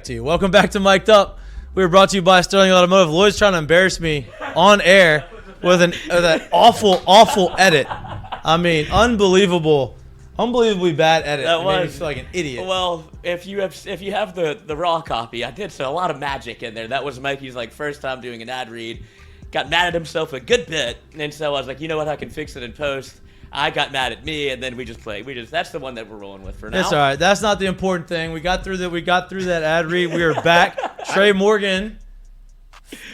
To you. Welcome back to Mik'd Up. We were brought to you by Sterling Automotive. Lloyd's trying to embarrass me on air with an awful edit. I mean, unbelievably bad edit. That It made me was feel like an idiot. Well, if you have the raw copy, I did a lot of magic in there. That was Mikey's first time doing an ad read. Got mad at himself a good bit, and so I was like, you know what, I can fix it in post. I got mad at me, and then we just played. That's the one that we're rolling with for now. That's all right. That's not the important thing. We got through that ad read. We are back. Tre Morgan,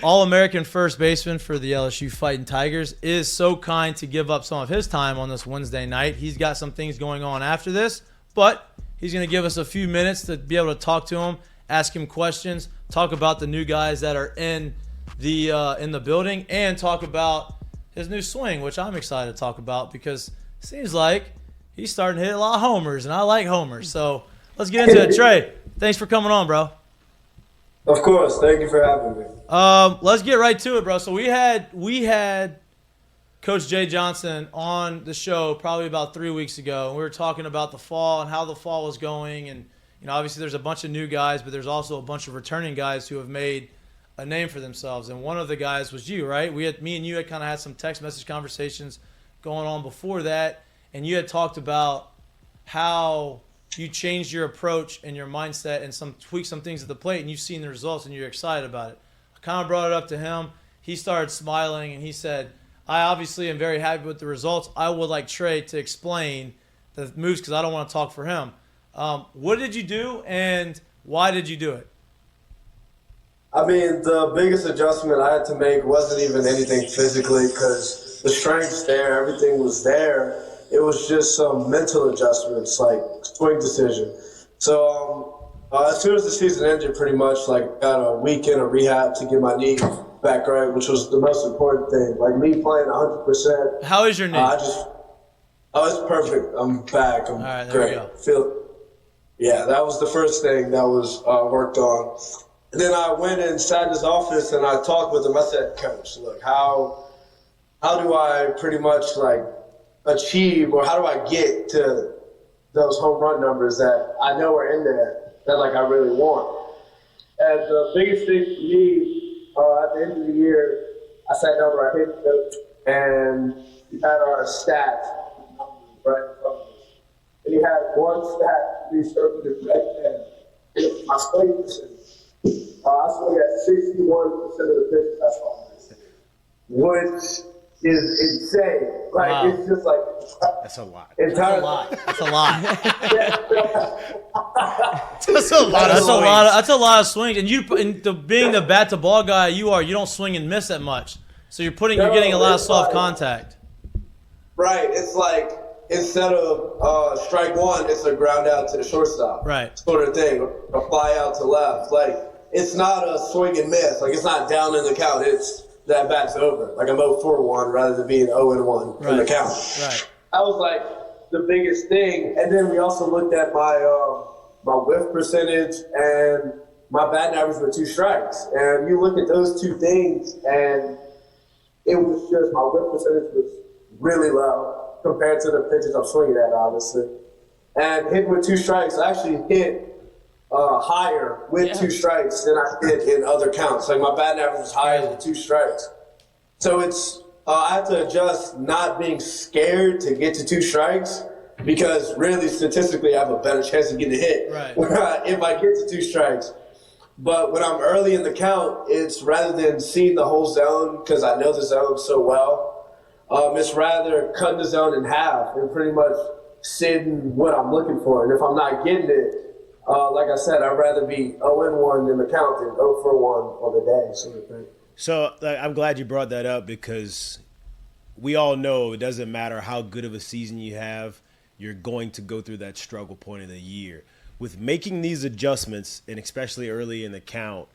All-American first baseman for the LSU Fighting Tigers, is so kind to give up some of his time on this Wednesday night. He's got some things going on after this, but he's going to give us a few minutes to be able to talk to him, ask him questions, talk about the new guys that are in the building, and talk about his new swing, which I'm excited to talk about because it seems like he's starting to hit a lot of homers, and I like homers. So let's get into it. Tre, thanks for coming on, bro. Of course. Thank you for having me. Let's get right to it, bro. So we had Coach Jay Johnson on the show probably about 3 weeks ago, and we were talking about the fall and how the fall was going. And, obviously there's a bunch of new guys, but there's also a bunch of returning guys who have made a name for themselves, and one of the guys was you, right? Me and you had kind of had some text message conversations going on before that, and you had talked about how you changed your approach and your mindset and tweaked some things at the plate, and you've seen the results and you're excited about it. I kind of brought it up to him. He started smiling and he said, I obviously am very happy with the results. I would like Tre to explain the moves because I don't want to talk for him. What did you do and why did you do it? I mean, the biggest adjustment I had to make wasn't even anything physically because the strength's there, everything was there. It was just some mental adjustments, like swing decision. So as soon as the season ended, pretty much, got a weekend of rehab to get my knee back right, which was the most important thing. Me playing 100%. How is your knee? It's perfect. I'm back. I'm all right, there great. Yeah, that was the first thing that was worked on. And then I went and sat in his office and I talked with him. I said, Coach, look, how do I pretty much achieve, or how do I get to those home run numbers that I know are in there that I really want? And the biggest thing for me, at the end of the year, I sat down with our head coach and we had our stats right in front of us. And he had one stat to be circled in red pen. It was my swing percentage. I swung at 61% of the pitches I saw, which is insane. Wow. It's just That's a lot. That's a lot. That's a lot. That's a lot of swings. And being the bat to ball guy you don't swing and miss that much. So you're getting a lot of soft contact. Right. It's instead of strike one, it's a ground out to the shortstop. Right. Sort of thing. A fly out to left. It's not a swing and miss. It's not down in the count. It's that bat's over. I'm 0-for-1 rather than being 0-1 in the count. Right. That was the biggest thing. And then we also looked at my whiff percentage and my batting average with 2 strikes. And you look at those two things and it was just my whiff percentage was really low compared to the pitches I'm swinging at, obviously. And hitting with 2 strikes, I actually hit higher with 2 strikes than I did in other counts. My batting average was higher with 2 strikes. So it's I have to adjust not being scared to get to 2 strikes because really statistically I have a better chance of getting a hit if I get to 2 strikes. But when I'm early in the count, it's rather than seeing the whole zone because I know the zone so well, it's rather cutting the zone in half and pretty much sitting what I'm looking for. And if I'm not getting it, like I said, I'd rather be 0-1 in the count than 0-for-1 on the day, sort of thing. So I'm glad you brought that up because we all know it doesn't matter how good of a season you have, you're going to go through that struggle point of the year. With making these adjustments, and especially early in the count,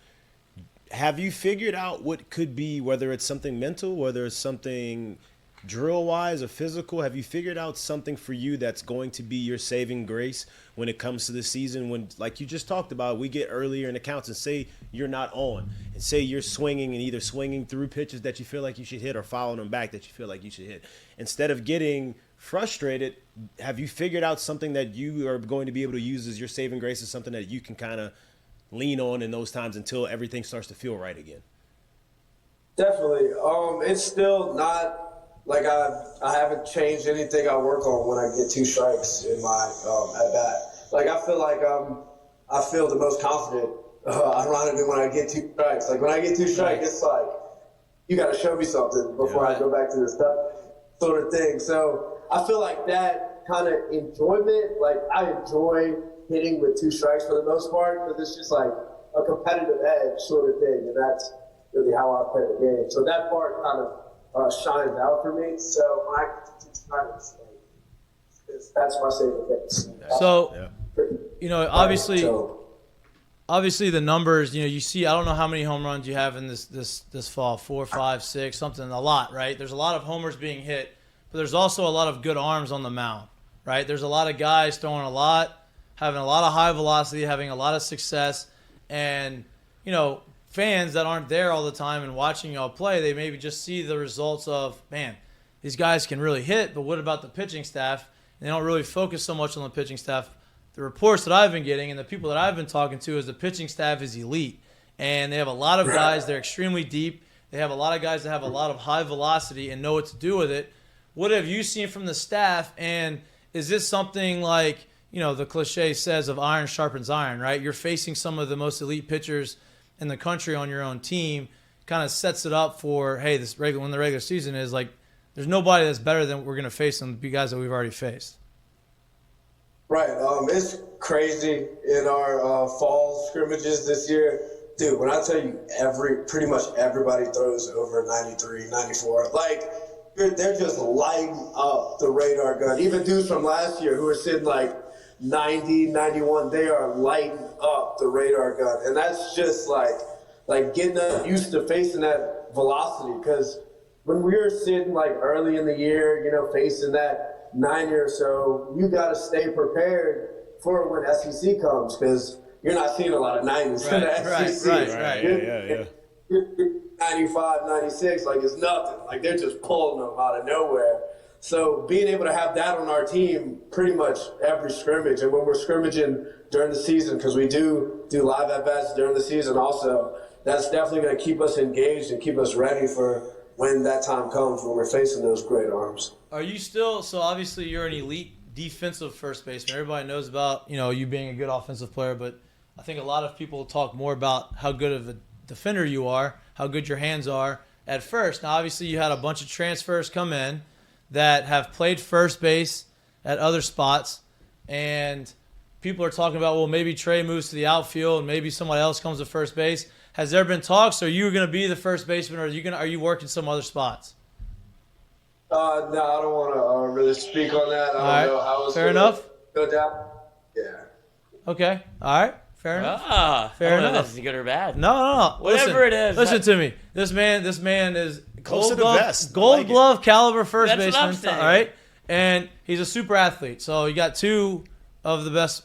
have you figured out what could be, whether it's something mental, whether it's something drill-wise or physical, have you figured out something for you that's going to be your saving grace when it comes to the season when, like you just talked about, we get earlier in the counts and say you're not on and say you're swinging and either swinging through pitches that you feel like you should hit or fouling them back that you feel like you should hit. Instead of getting frustrated, have you figured out something that you are going to be able to use as your saving grace, as something that you can kind of lean on in those times until everything starts to feel right again? Definitely. It's still not like I haven't changed anything I work on when I get 2 strikes in my at bat. Like I feel like I feel the most confident, ironically, when I get 2 strikes. Like when I get 2 strikes, it's like you got to show me something before I go back to this stuff, sort of thing. So I feel like that kind of enjoyment. Like I enjoy hitting with 2 strikes for the most part, because it's just like a competitive edge sort of thing, and that's really how I play the game. So that part kind of shines out for me. So when I get to 2 strikes, that's my saving things. So, you know, obviously the numbers, you know, you see, I don't know how many home runs you have in this fall, 4, 5, 6, something, a lot, right? There's a lot of homers being hit, but there's also a lot of good arms on the mound, right? There's a lot of guys throwing a lot, having a lot of high velocity, having a lot of success, and, you know, fans that aren't there all the time and watching y'all play, they maybe just see the results of, man, these guys can really hit, but what about the pitching staff? And they don't really focus so much on the pitching staff. The reports that I've been getting and the people that I've been talking to is the pitching staff is elite. And they have a lot of guys, they're extremely deep. They have a lot of guys that have a lot of high velocity and know what to do with it. What have you seen from the staff? And is this something like, you know, the cliche says of iron sharpens iron, right? You're facing some of the most elite pitchers in the country on your own team, kind of sets it up for, hey, when the regular season is like, there's nobody that's better than we're going to face than the guys that we've already faced. Right. It's crazy in our fall scrimmages this year. Dude, when I tell you pretty much everybody throws over 93, 94. Like, they're just lighting up the radar gun. Even dudes from last year who are sitting like 90, 91, they are lighting up the radar gun. And that's just like getting used to facing that velocity. Because when we were sitting like early in the year, you know, facing that 90 or so, you got to stay prepared for when SEC comes, because you're not seeing a lot of 90s in the SEC. Yeah. 95, 96, like it's nothing. Like they're just pulling them out of nowhere. So being able to have that on our team pretty much every scrimmage, and when we're scrimmaging during the season, because we do live at-bats during the season also, that's definitely going to keep us engaged and keep us ready for when that time comes when we're facing those great arms. Are you still, so obviously you're an elite defensive first baseman. Everybody knows about, you know, you being a good offensive player, but I think a lot of people talk more about how good of a defender you are, how good your hands are at first. Now, obviously you had a bunch of transfers come in that have played first base at other spots, and people are talking about, well, maybe Trey moves to the outfield and maybe someone else comes to first base. Has there been talks? Are you going to be the first baseman, or are you working some other spots? No, I don't want to really speak on that. I don't know how it's going to go down. Yeah. Okay. All right. Fair enough. Fair enough. enough. This is good or bad. No. Whatever it is. Listen to me. This man is Close to the vest. Gold glove caliber first That's what I'm baseman. saying. All right. And he's a super athlete. So you got two of the best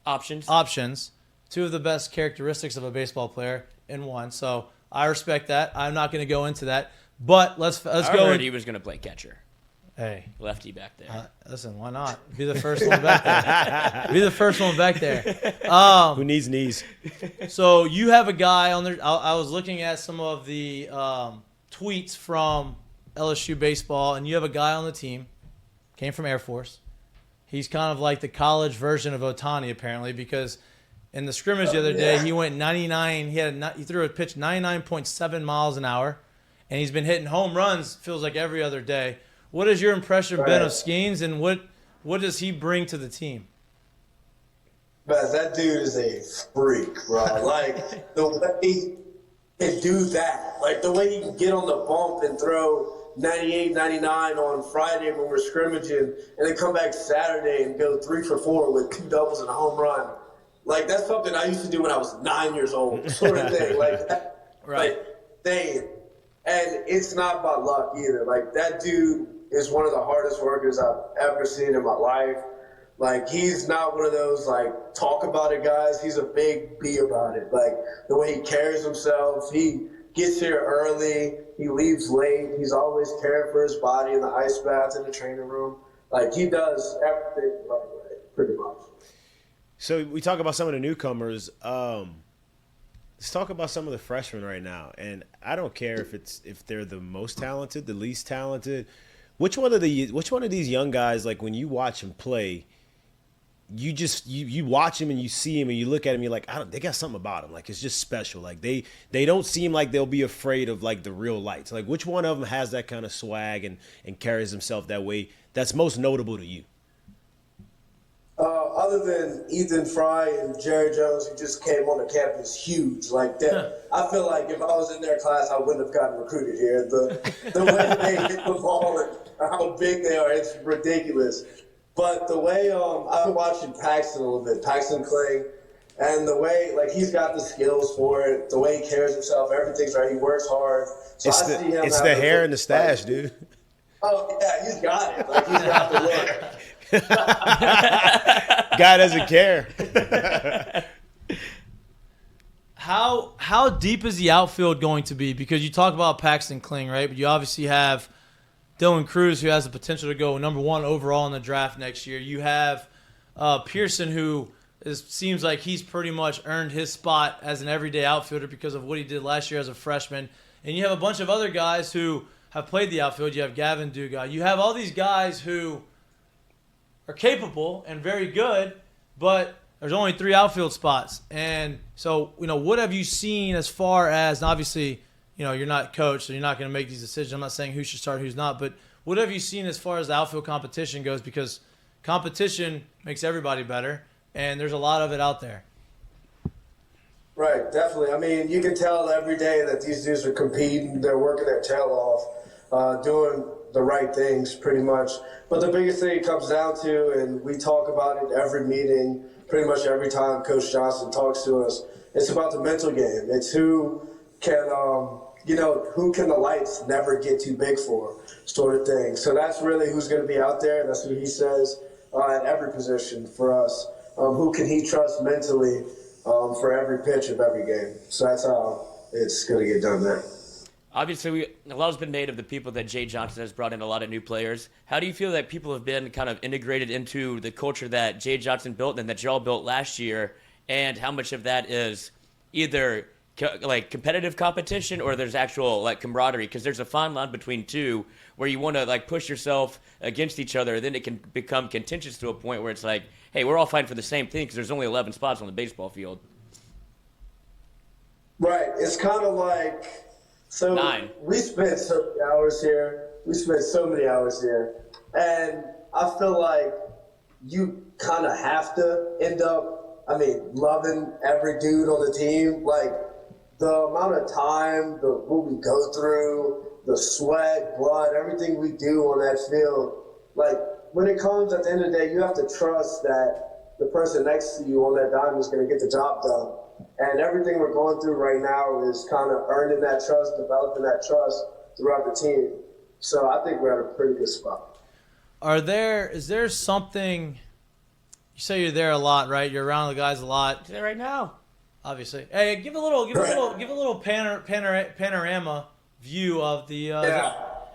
options. Two of the best characteristics of a baseball player in one. So I respect that. I'm not going to go into that. But let's go. I heard he was going to play catcher. Hey, lefty back there. Listen, why not? Be the first one back there. Be the first one back there. Who needs knees? So you have a guy on there. I was looking at some of the tweets from LSU Baseball, and you have a guy on the team, came from Air Force. He's kind of like the college version of Ohtani, apparently, because in the scrimmage the other day, he went 99. He threw a pitch 99.7 miles an hour, and he's been hitting home runs, feels like every other day. What has your impression been of Skeens, and what does he bring to the team? But that dude is a freak, bro. Like, the way he can do that, like the way he can get on the bump and throw 98, 99 on Friday when we're scrimmaging, and then come back Saturday and go 3 for 4 with 2 doubles and a home run. Like, that's something I used to do when I was 9 years old, sort of thing. Like, that, right. Like, dang. And it's not about luck either. Like, that dude is one of the hardest workers I've ever seen in my life. Like, he's not one of those, like, talk about it guys. He's a big be about it. Like, the way he carries himself, he gets here early, he leaves late, he's always caring for his body in the ice bath in the training room. Like, he does everything right way, pretty much. So we talk about some of the newcomers. Let's talk about some of the freshmen right now. And I don't care if they're the most talented, the least talented. Which one of these young guys, like when you watch them play, you watch him and you see him and you look at him, you're like, they got something about him. Like, it's just special. Like, they don't seem like they'll be afraid of, like, the real lights. Like, which one of them has that kind of swag and carries himself that way that's most notable to you? Other than Ethan Fry and Jerry Jones, who just came on the campus huge like that, I feel like if I was in their class, I wouldn't have gotten recruited here. The way they hit the ball and how big they are, it's ridiculous. But the way I've been watching Paxton a little bit, Paxton Kling, and the way he's got the skills for it, the way he carries himself, everything's right. He works hard. So it's the hair and the stash, dude. Oh yeah, he's got it. Like, he's got the look. Guy doesn't care. How deep is the outfield going to be? Because you talk about Paxton Kling, right? But you obviously have Dylan Cruz, who has the potential to go number 1 overall in the draft next year. You have Pearson, who seems like he's pretty much earned his spot as an everyday outfielder because of what he did last year as a freshman. And you have a bunch of other guys who have played the outfield. You have Gavin Dugas. You have all these guys who are capable and very good, but there's only 3 outfield spots. And so, what have you seen as far as, and obviously, you're not coach, so you're not going to make these decisions. I'm not saying who should start, who's not, but what have you seen as far as the outfield competition goes? Because competition makes everybody better, and there's a lot of it out there. Right, definitely. I mean, you can tell every day that these dudes are competing. They're working their tail off, doing the right things pretty much. But the biggest thing it comes down to, and we talk about it every meeting, pretty much every time Coach Johnson talks to us, it's about the mental game. It's who can, who can the lights never get too big for, sort of thing. So that's really who's going to be out there. That's what he says at every position for us. Who can he trust mentally for every pitch of every game. So that's how it's going to get done there. Obviously, a lot has been made of the people that Jay Johnson has brought in, a lot of new players. How do you feel that people have been kind of integrated into the culture that Jay Johnson built and that y'all built last year, and how much of that is either competitive competition or there's actual camaraderie? Because there's a fine line between two where you want to push yourself against each other, then it can become contentious to a point where it's like, hey, we're all fighting for the same thing because there's only 11 spots on the baseball field. Right. It's kind of like, so 9. We spent so many hours here. And I feel like you kind of have to end up, loving every dude on the team. Like, the amount of time, what we go through, the sweat, blood, everything we do on that field, when it comes at the end of the day, you have to trust that the person next to you on that diamond is going to get the job done. And everything we're going through right now is kind of earning that trust, developing that trust throughout the team. So I think we're at a pretty good spot. Is there something, you say you're there a lot, right? You're around the guys a lot. There right now. Obviously. Hey, give a little panorama view of the Look at that.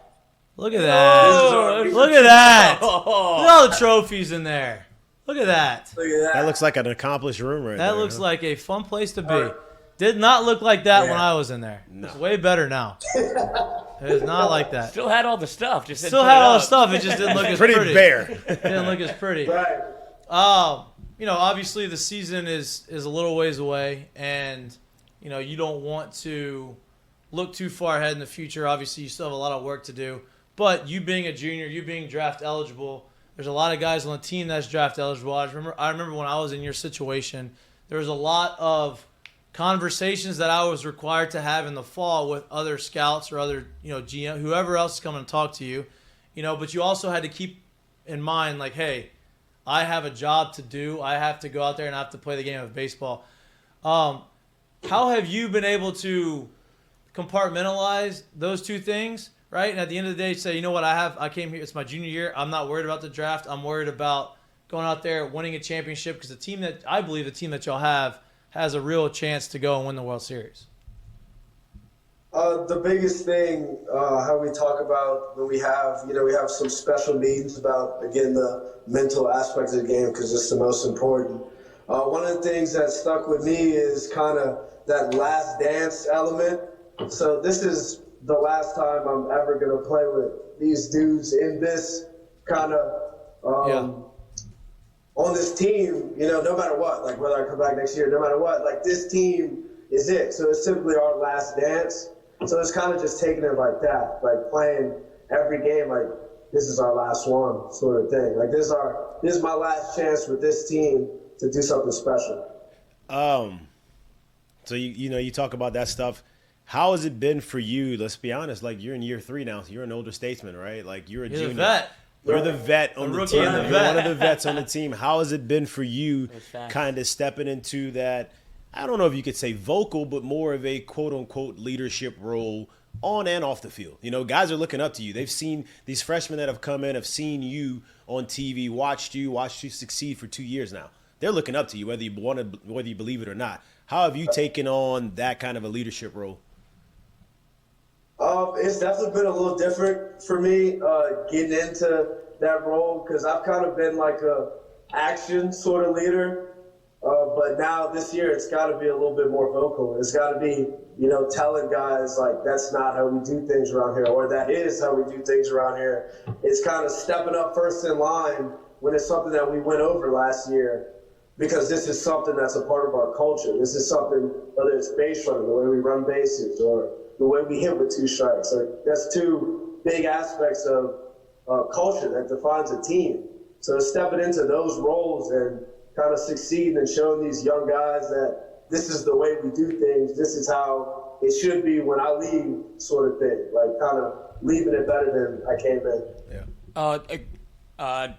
Look at that. Look at all the trophies in there. Look at that. That looks like an accomplished room right there. That looks like a fun place to be. Did not look like that when I was in there. No. It's way better now. It is not like that. Still had all the stuff. Just Still had all the stuff. It just didn't look as pretty. Pretty bare. It didn't look as pretty. Right. Obviously the season is a little ways away, and you don't want to look too far ahead in the future. Obviously, you still have a lot of work to do. But you being a junior, you being draft eligible, there's a lot of guys on the team that's draft eligible. I remember when I was in your situation, there was a lot of conversations that I was required to have in the fall with other scouts or other, GM, whoever else is coming to talk to you, but you also had to keep in mind, hey, I have a job to do. I have to go out there and I have to play the game of baseball. How have you been able to compartmentalize those two things, right? And at the end of the day, say, you know what, I came here, it's my junior year. I'm not worried about the draft. I'm worried about going out there, winning a championship, because I believe the team that y'all have has a real chance to go and win the World Series. The biggest thing, how we talk about when we have some special meetings about, again, the mental aspects of the game, because it's the most important. One of the things that stuck with me is kind of that last dance element. So this is the last time I'm ever going to play with these dudes in this kind of on this team, no matter what, like whether I come back next year, no matter what, like this team is it. So it's simply our last dance. So it's kind of just taking it like that, like playing every game like this is our last one sort of thing. Like this is my last chance with this team to do something special. So you talk about that stuff. How has it been for you? Let's be honest. Like you're in year 3 now. So you're an older statesman, right? Like you're a junior. The vet. You're the vet on the team. You're one of the vets on the team. How has it been for you kind of stepping into that, I don't know if you could say vocal, but more of a quote-unquote leadership role on and off the field? Guys are looking up to you. They've seen these freshmen that have come in, have seen you on TV, watched you succeed for 2 years now. They're looking up to you, whether you believe it or not. How have you taken on that kind of a leadership role? It's definitely been a little different for me getting into that role because I've kind of been like a action sort of leader. But now this year it's got to be a little bit more vocal. It's got to be, telling guys like that's not how we do things around here, or that is how we do things around here. It's kind of stepping up first in line when it's something that we went over last year, because this is something that's a part of our culture. This is something, whether it's base running, the way we run bases, or the way we hit with 2 strikes. Like that's 2 big aspects of culture that defines a team. So stepping into those roles and kind of succeeding and showing these young guys that this is the way we do things, this is how it should be when I leave, sort of thing. Like kind of leaving it better than I came in. Yeah.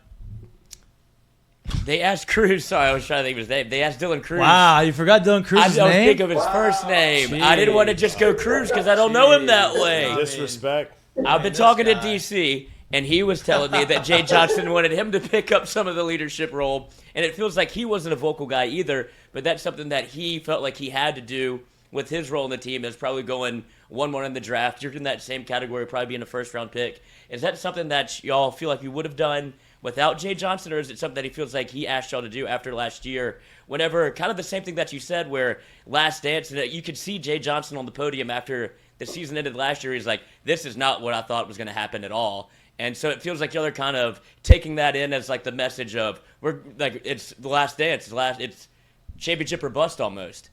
They asked Cruz. Sorry, I was trying to think of his name. They asked Dylan Cruz. Wow, you forgot Dylan Cruz's name? I was thinking of his first name. Jeez. I didn't want to just go Cruz because I don't know him that way. Disrespect. I've been talking to DC, and he was telling me that Jay Johnson wanted him to pick up some of the leadership role, and it feels like he wasn't a vocal guy either, but that's something that he felt like he had to do with his role in the team as probably going 1-1 in the draft. You're in that same category, probably being a first-round pick. Is that something that y'all feel like you would have done without Jay Johnson, or is it something that he feels like he asked y'all to do after last year? Whenever, kind of the same thing that you said, where last dance, that you could see Jay Johnson on the podium after the season ended last year. He's like, this is not what I thought was going to happen at all. And so it feels like y'all are kind of taking that in as like the message of, we're like, it's the last dance, it's championship or bust almost.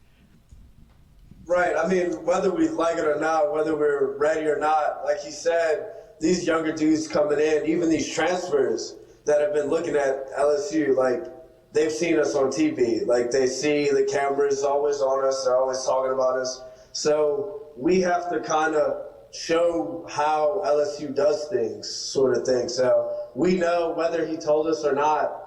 Right. I mean, whether we like it or not, whether we're ready or not, like you said, these younger dudes coming in, even these transfers that have been looking at LSU, like they've seen us on TV. Like they see the cameras always on us. They're always talking about us. So we have to kind of show how LSU does things, sort of thing. So we know whether he told us or not,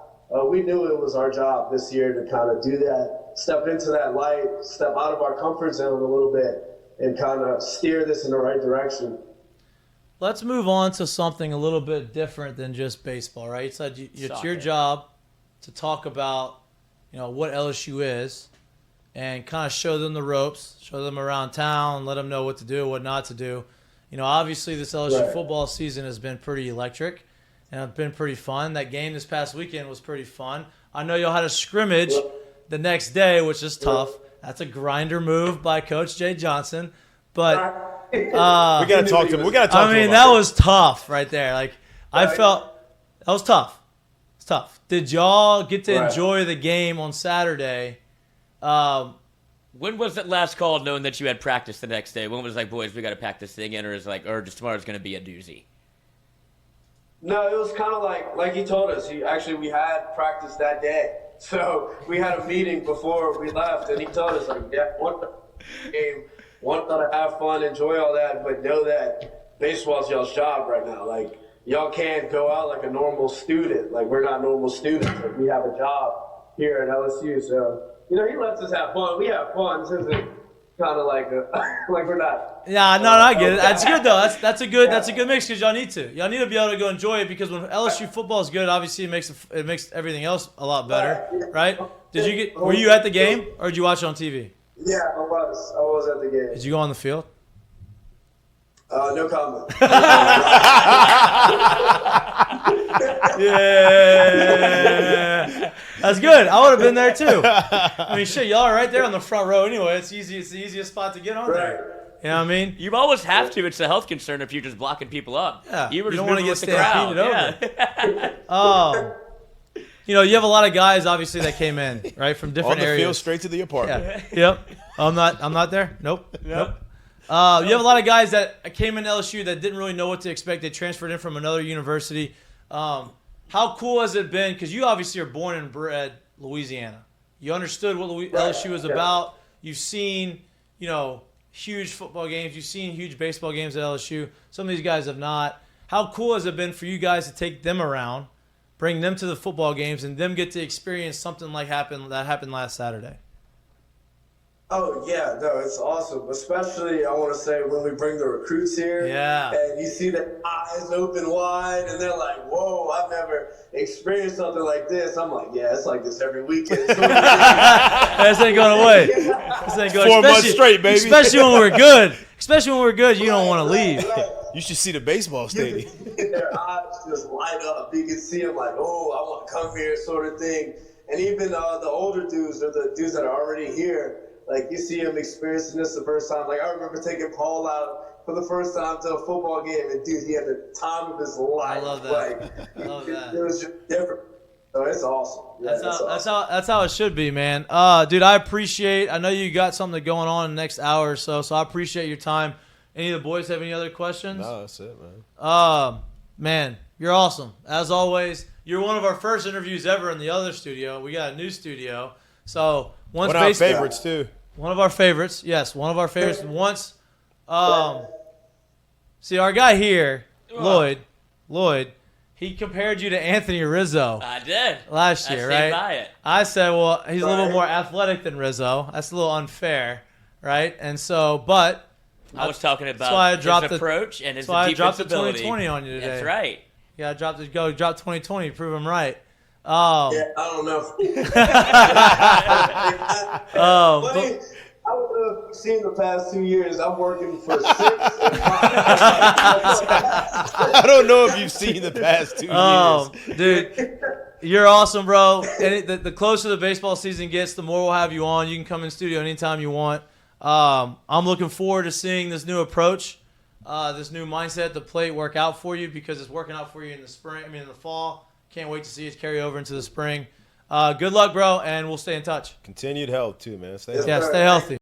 we knew it was our job this year to kind of do that, step into that light, step out of our comfort zone a little bit, and kind of steer this in the right direction. Let's move on to something a little bit different than just baseball, right? So it's your job to talk about, what LSU is and kind of show them the ropes, show them around town, let them know what to do, what not to do. Obviously this LSU football season has been pretty electric and it's been pretty fun. That game this past weekend was pretty fun. I know y'all had a scrimmage the next day, which is tough. That's a grinder move by Coach Jay Johnson, but we gotta talk to him. That was tough right there. Like I felt that was tough. It's tough. Did y'all get to enjoy the game on Saturday? When was it last called knowing that you had practice the next day? When was it like, boys, we got to pack this thing in, or just tomorrow's going to be a doozy? No, it was kind of like he told us. We had practice that day. So we had a meeting before we left, and he told us, want to have fun, enjoy all that, but know that baseball's y'all's job right now. Like, y'all can't go out like a normal student. Like, we're not normal students. Like, we have a job here at LSU. So, he lets us have fun. We have fun. This isn't kind of like we're not. Yeah, no, I get it. That's good though. That's a good mix because y'all need to be able to go enjoy it, because when LSU football is good, obviously it makes everything else a lot better, right? Were you at the game or did you watch it on TV? Yeah, I was at the game. Did you go on the field? No comment. Yeah. That's good. I would have been there too. I mean, shit, y'all are right there on the front row anyway. It's easy. It's the easiest spot to get on there. You know what I mean? You always have to. It's a health concern if you're just blocking people up. Yeah. You were just don't want to moving get with the crowd. stampeded over. You know, you have a lot of guys obviously that came in, right, from different On the areas. field, straight to the apartment. Yeah. Yep. I'm not there. Nope. Nope. You have a lot of guys that came in LSU that didn't really know what to expect. They transferred in from another university. How cool has it been? Because you obviously are born and bred Louisiana. You understood what LSU was about. You've seen, huge football games. You've seen huge baseball games at LSU. Some of these guys have not. How cool has it been for you guys to take them around, bring them to the football games, and them get to experience something that happened last Saturday? Oh, yeah, no, it's awesome. Especially, I want to say, when we bring the recruits here. Yeah. And you see their eyes open wide, and they're like, whoa, I've never experienced something like this. I'm like, yeah, it's like this every weekend. This ain't going away. This ain't going 4 months straight, baby. Especially when we're good. Especially when we're good, you don't want to leave. You should see the baseball stadium. Their eyes just light up. You can see them like, oh, I want to come here, sort of thing. And even the older dudes or the dudes that are already here, like, you see him experiencing this the first time. Like, I remember taking Paul out for the first time to a football game, and, dude, he had the time of his life. I love that. Like, I love that. It was just different. So it's awesome. Yeah, That's how it should be, man. Dude, I know you got something going on in the next hour or so I appreciate your time. Any of the boys have any other questions? No, that's it, man. Man, you're awesome. As always, you're one of our first interviews ever in the other studio. We got a new studio. So once One of our favorites, too. One of our favorites. Yes, one of our favorites. Once, see, our guy here, Lloyd, he compared you to Anthony Rizzo I did. last year, I stand right? by it. I said, well, he's a little bit more athletic than Rizzo. That's a little unfair, right? And so, but I was talking that's why I about dropped his approach and his that's why I dropped defensive the ability. 2020 on you today. That's right. Yeah, drop 2020, prove him right. Yeah, I don't know. But, I would have seen the past 2 years. I'm working for 6 and 5. I don't know if you've seen the past 2 years. Dude, you're awesome, bro. And the closer the baseball season gets, the more we'll have you on. You can come in studio anytime you want. I'm looking forward to seeing this new approach, this new mindset at the plate work out for you, because it's working out for you in the fall. Can't wait to see it carry over into the spring. Good luck, bro, and we'll stay in touch. Continued health, too, man. Stay Yeah, stay healthy.